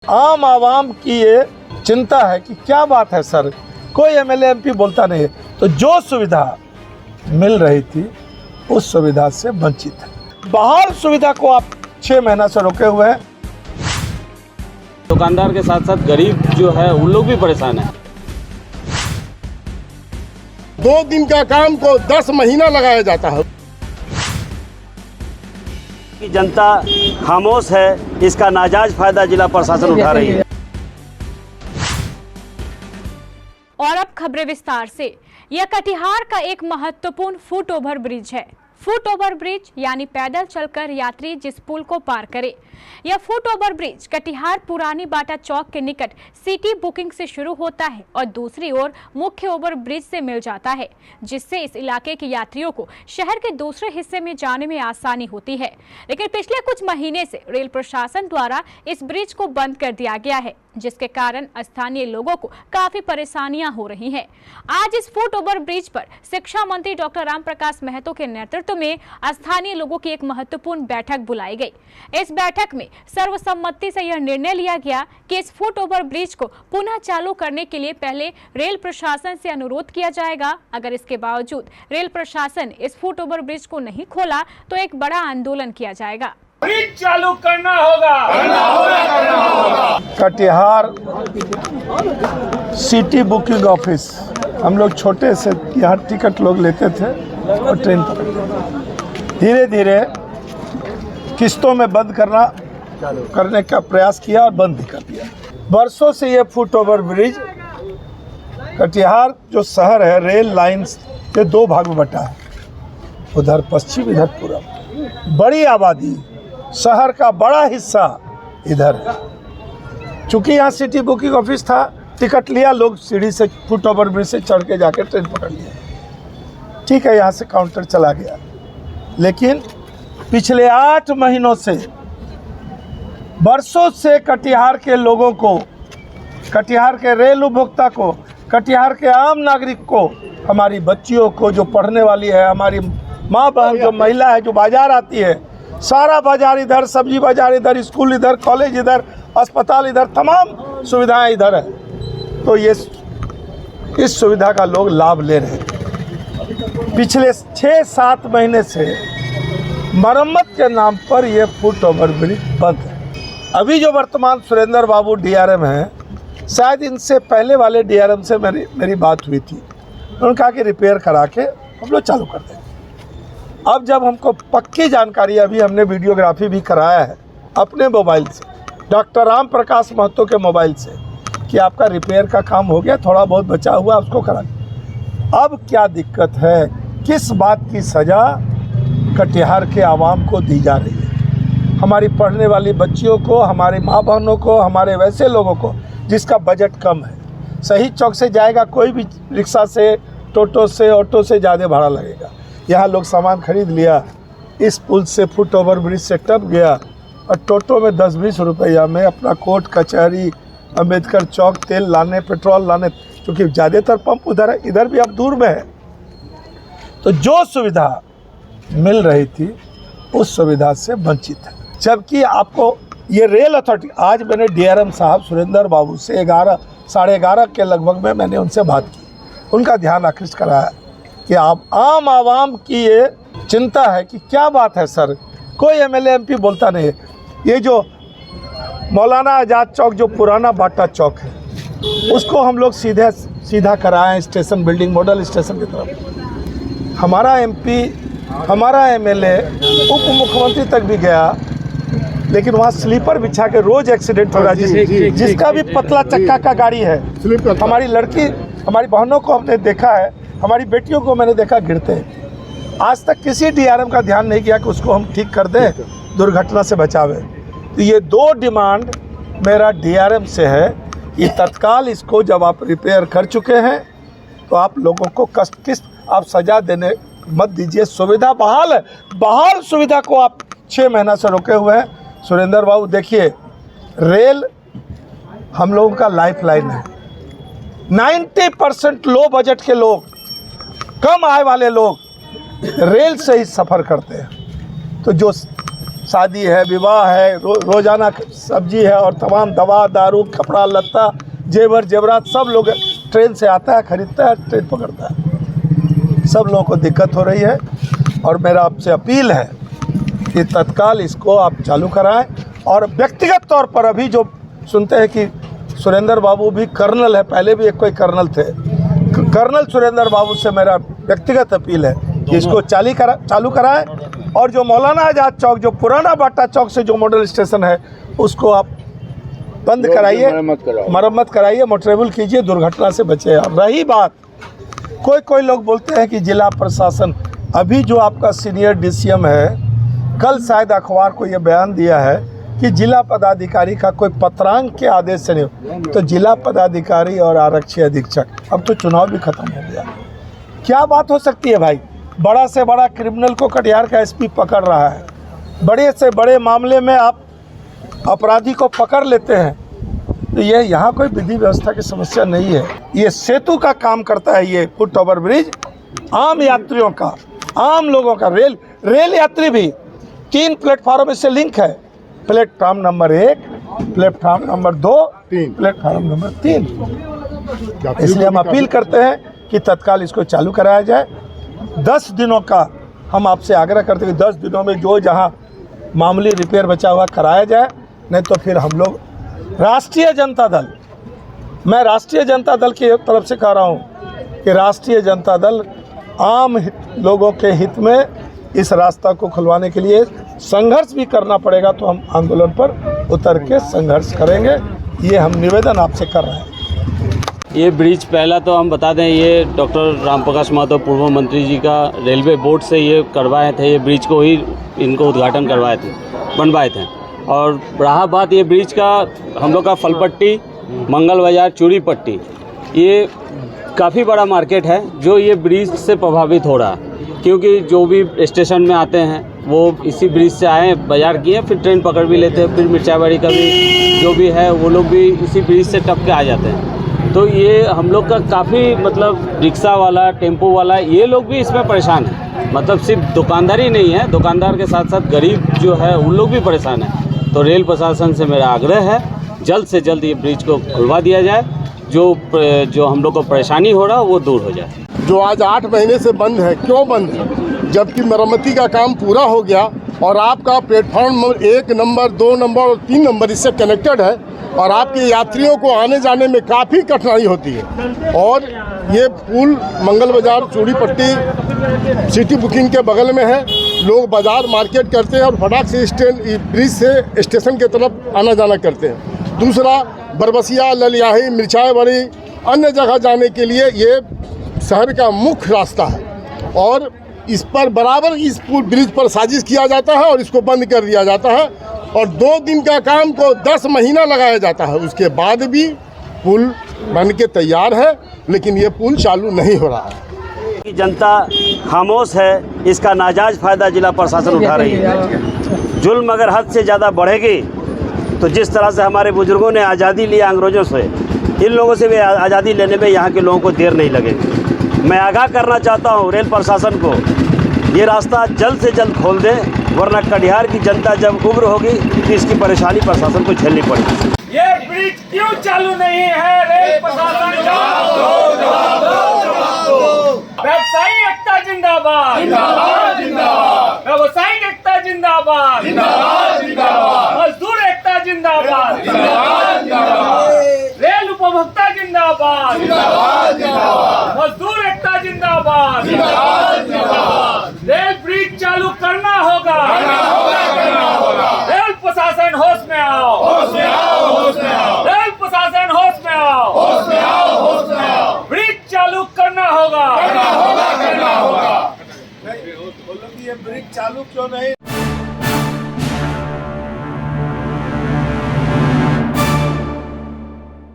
आम आवाम की ये चिंता है कि क्या बात है सर, कोई एमएलए एमपी बोलता नहीं है। तो जो सुविधा मिल रही थी उस सुविधा से वंचित है। बहाल सुविधा को आप 6 महीना से रोके हुए हैं। दुकानदार के साथ साथ गरीब जो है उन लोग भी परेशान है। 2 दिन का काम को 10 महीना लगाया जाता है। कि जनता खामोश है, इसका नाजायज फायदा जिला प्रशासन उठा रही है। और अब खबरें विस्तार से। यह कटिहार का एक महत्वपूर्ण फुट ओवर ब्रिज है। फुट ओवर ब्रिज यानी पैदल चलकर यात्री जिस पुल को पार करे। यह फुट ओवर ब्रिज कटिहार पुरानी बाटा चौक के निकट सिटी बुकिंग से शुरू होता है और दूसरी ओर मुख्य ओवर ब्रिज से मिल जाता है, जिससे इस इलाके के यात्रियों को शहर के दूसरे हिस्से में जाने में आसानी होती है। लेकिन पिछले कुछ महीने से रेल प्रशासन द्वारा इस ब्रिज को बंद कर दिया गया है, जिसके कारण स्थानीय लोगों को काफी परेशानियां हो रही हैं। आज इस फुट ओवर ब्रिज पर शिक्षा मंत्री डॉक्टर राम प्रकाश महतो के नेतृत्व में स्थानीय लोगों की एक महत्वपूर्ण बैठक बुलाई गई। इस बैठक में सर्वसम्मति से यह निर्णय लिया गया कि इस फुट ओवर ब्रिज को पुनः चालू करने के लिए पहले रेल प्रशासन से अनुरोध किया जाएगा। अगर इसके बावजूद रेल प्रशासन इस फुट ओवर ब्रिज को नहीं खोला तो एक बड़ा आंदोलन किया जाएगा। ब्रिज चालू करना होगा। कटिहार सिटी बुकिंग ऑफिस, हम लोग छोटे से यहाँ टिकट लोग लेते थे और ट्रेन पकड़ते। धीरे धीरे किस्तों में बंद करने का प्रयास किया और बंद भी कर दिया। बरसों से ये फुट ओवर ब्रिज कटिहार जो शहर है रेल लाइंस के 2 भाग में बटा है, उधर पश्चिम इधर पूर्व। बड़ी आबादी शहर का बड़ा हिस्सा इधर है। चूँकि यहाँ सिटी बुकिंग ऑफिस था, टिकट लिया, लोग सीढ़ी से फुट ओवर ब्रिज से चढ़ के जाकर ट्रेन पकड़ लिया। ठीक है, यहाँ से काउंटर चला गया। लेकिन पिछले 8 महीनों से, बरसों से कटिहार के लोगों को, कटिहार के रेल उपभोक्ता को, कटिहार के आम नागरिक को, हमारी बच्चियों को जो पढ़ने वाली है, हमारी माँ बहन जो महिला है जो बाजार आती है, सारा बाजार इधर, सब्जी बाजार इधर, स्कूल इधर, कॉलेज इधर, अस्पताल इधर, तमाम सुविधाएं इधर है। तो ये इस सुविधा का लोग लाभ ले रहे हैं। पिछले 6-7 महीने से मरम्मत के नाम पर यह फुट ओवर ब्रिज बंद है। अभी जो वर्तमान सुरेंद्र बाबू डीआरएम हैं, शायद इनसे पहले वाले डीआरएम से मेरी बात हुई थी। उन्होंने कहा कि रिपेयर करा के हम लोग चालू कर देंगे। अब जब हमको पक्की जानकारी, अभी हमने वीडियोग्राफी भी कराया है अपने मोबाइल से, डॉक्टर राम प्रकाश महतो के मोबाइल से, कि आपका रिपेयर का काम हो गया, थोड़ा बहुत बचा हुआ उसको करा। अब क्या दिक्कत है, किस बात की सज़ा कटिहार के आवाम को दी जा रही है, हमारी पढ़ने वाली बच्चियों को, हमारी माँ बहनों को, हमारे वैसे लोगों को जिसका बजट कम है। शहीद चौक से जाएगा कोई भी, रिक्शा से, टोटो से, ऑटो से ज़्यादा भाड़ा लगेगा। यहाँ लोग सामान खरीद लिया, इस पुल से फुट ओवर ब्रिज से टप गया और टोटो में 10-20 रुपया में अपना कोर्ट कचहरी, अम्बेडकर चौक, तेल लाने, पेट्रोल लाने, क्योंकि ज़्यादातर पंप उधर है, इधर भी अब दूर में है। तो जो सुविधा मिल रही थी उस सुविधा से वंचित है। जबकि आपको ये रेल अथॉरिटी, आज मैंने डीआरएम साहब सुरेंद्र बाबू से 11-साढ़े 11 के लगभग में मैंने उनसे बात की, उनका ध्यान आकृष्ट कराया कि आप आम आवाम की ये चिंता है कि क्या बात है सर, कोई एमएलए एमपी बोलता नहीं है। ये जो मौलाना आज़ाद चौक जो पुराना बाटा चौक है, उसको हम लोग सीधा कराएं स्टेशन बिल्डिंग, मॉडल स्टेशन की तरफ। हमारा एमपी, हमारा एमएलए उप मुख्यमंत्री तक भी गया, लेकिन वहाँ स्लीपर बिछा के रोज़ एक्सीडेंट हो रहा है। जिसका भी पतला चक्का का गाड़ी है, हमारी लड़की, हमारी बहनों को हमने देखा है, हमारी बेटियों को मैंने देखा गिरते हैं। आज तक किसी डीआरएम का ध्यान नहीं किया कि उसको हम ठीक कर दें, दुर्घटना से बचावें। तो ये 2 डिमांड मेरा डीआरएम से है कि तत्काल इसको जब आप रिपेयर कर चुके हैं तो आप लोगों को किस आप सज़ा देने मत दीजिए। सुविधा बहाल है, बहाल सुविधा को आप 6 महीना से रोके हुए हैं। सुरेंद्र बाबू देखिए, रेल हम लोगों का लाइफ लाइन है। 90% लो बजट के लोग, कम आय वाले लोग रेल से ही सफ़र करते हैं। तो जो शादी है, विवाह है, रोजाना सब्जी है और तमाम दवा दारू कपड़ा लत्ता जेवर जेवरात सब लोग ट्रेन से आता है, खरीदता है, ट्रेन पकड़ता है। सब लोगों को दिक्कत हो रही है और मेरा आपसे अपील है कि तत्काल इसको आप चालू कराएं। और व्यक्तिगत तौर पर अभी जो सुनते हैं कि सुरेंद्र बाबू भी कर्नल है, पहले भी एक कोई कर्नल थे, कर्नल सुरेंद्र बाबू से मेरा व्यक्तिगत अपील है कि इसको चालू कराएं। और जो मौलाना आज़ाद चौक, जो पुराना बाटा चौक से जो मॉडल स्टेशन है, उसको आप बंद कराइए, मरम्मत कराइए, मोटरेबल कीजिए, दुर्घटना से बचे। और रही बात, कोई लोग बोलते हैं कि जिला प्रशासन, अभी जो आपका सीनियर डीसीएम है, कल शायद अखबार को ये बयान दिया है कि जिला पदाधिकारी का कोई पत्रांक के आदेश से नहीं, तो जिला पदाधिकारी और आरक्षी अधीक्षक, अब तो चुनाव भी खत्म हो गया, क्या बात हो सकती है भाई? बड़ा से बड़ा क्रिमिनल को कटिहार का एसपी पकड़ रहा है, बड़े से बड़े मामले में आप अपराधी को पकड़ लेते हैं, तो ये यहाँ कोई विधि व्यवस्था की समस्या नहीं है। ये सेतु का काम करता है, ये फुट ओवर ब्रिज आम यात्रियों का, आम लोगों का, रेल यात्री भी 3 प्लेटफार्म से लिंक है, platform number 1, platform number 2, platform number 3। इसलिए हम अपील करते हैं कि तत्काल इसको चालू कराया जाए। 10 दिनों का हम आपसे आग्रह करते हैं कि 10 दिनों में जो जहां मामूली रिपेयर बचा हुआ कराया जाए, नहीं तो फिर हम लोग राष्ट्रीय जनता दल, मैं राष्ट्रीय जनता दल की तरफ से कह रहा हूं कि राष्ट्रीय जनता दल आम लोगों के हित में इस रास्ता को खुलवाने के लिए संघर्ष भी करना पड़ेगा, तो हम आंदोलन पर उतर के संघर्ष करेंगे। ये हम निवेदन आपसे कर रहे हैं। ये ब्रिज पहला तो हम बता दें, ये डॉक्टर राम प्रकाश माधव पूर्व मंत्री जी का रेलवे बोर्ड से ये करवाए थे, ये ब्रिज को ही इनको उद्घाटन करवाए थे, बनवाए थे। और रहा बात ये ब्रिज का, हम लोग का फलपट्टी, मंगल बाजार, चूड़ी पट्टी, ये काफ़ी बड़ा मार्केट है जो ये ब्रिज से प्रभावित हो रहा है, क्योंकि जो भी स्टेशन में आते हैं वो इसी ब्रिज से आए, बाजार किए, फिर ट्रेन पकड़ भी लेते हैं, फिर मिर्चाबाड़ी का भी जो भी है वो लोग भी इसी ब्रिज से टप के आ जाते हैं। तो ये हम लोग का काफ़ी मतलब रिक्शा वाला, टेम्पो वाला, ये लोग भी इसमें परेशान है। मतलब सिर्फ दुकानदार ही नहीं है, दुकानदार के साथ साथ गरीब जो है उन लोग भी परेशान है। तो रेल प्रशासन से मेरा आग्रह है जल्द से जल्द ये ब्रिज को खुलवा दिया जाए, जो हम लोग को परेशानी हो रहा है वो दूर हो जाए। जो आज 8 महीने से बंद है, क्यों बंद है? जबकि मरम्मती का काम पूरा हो गया और आपका प्लेटफॉर्म नंबर 1 नंबर 2 नंबर और 3 नंबर इससे कनेक्टेड है और आपके यात्रियों को आने जाने में काफ़ी कठिनाई होती है। और ये पुल मंगल बाजार चूड़ी पट्टी सिटी बुकिंग के बगल में है, लोग बाज़ार मार्केट करते हैं और फटाक से ब्रिज से स्टेशन की तरफ आना जाना करते हैं। दूसरा, बरबसिया, ललियाही, मिर्चाईबाड़ी, अन्य जगह जाने के लिए ये शहर का मुख्य रास्ता है और इस पर बराबर इस पुल ब्रिज पर साजिश किया जाता है और इसको बंद कर दिया जाता है और 2 दिन का काम को 10 महीना लगाया जाता है। उसके बाद भी पुल बन के तैयार है, लेकिन ये पुल चालू नहीं हो रहा है। जनता खामोश है, इसका नाजायज फ़ायदा जिला प्रशासन उठा रही है। जुल्म अगर हद से ज़्यादा बढ़ेगी तो जिस तरह से हमारे बुजुर्गों ने आज़ादी लिया अंग्रेज़ों से, इन लोगों से भी आज़ादी लेने में यहाँ के लोगों को देर नहीं लगेगी। मैं आगाह करना चाहता हूँ रेल प्रशासन को, ये रास्ता जल्द से जल्द खोल दें, वरना कटिहार की जनता जब उग्र होगी तो इसकी परेशानी प्रशासन को झेलनी पड़ेगी। ये ब्रिज क्यों चालू नहीं है? रेल प्रशासन व्यवसायी एकता जिंदाबाद, व्यवसायिक एकता जिंदाबाद, मजदूर एकता जिंदाबाद, रेल उपभोक्ता जिंदाबाद, मजदूर एकता जिंदाबाद। रेल ब्रिज चालू करना होगा, रेल प्रशासन होश में आओ, रेल प्रशासन होश में आओ, ब्रिज चालू करना होगा। ये ब्रिज चालू क्यों नहीं?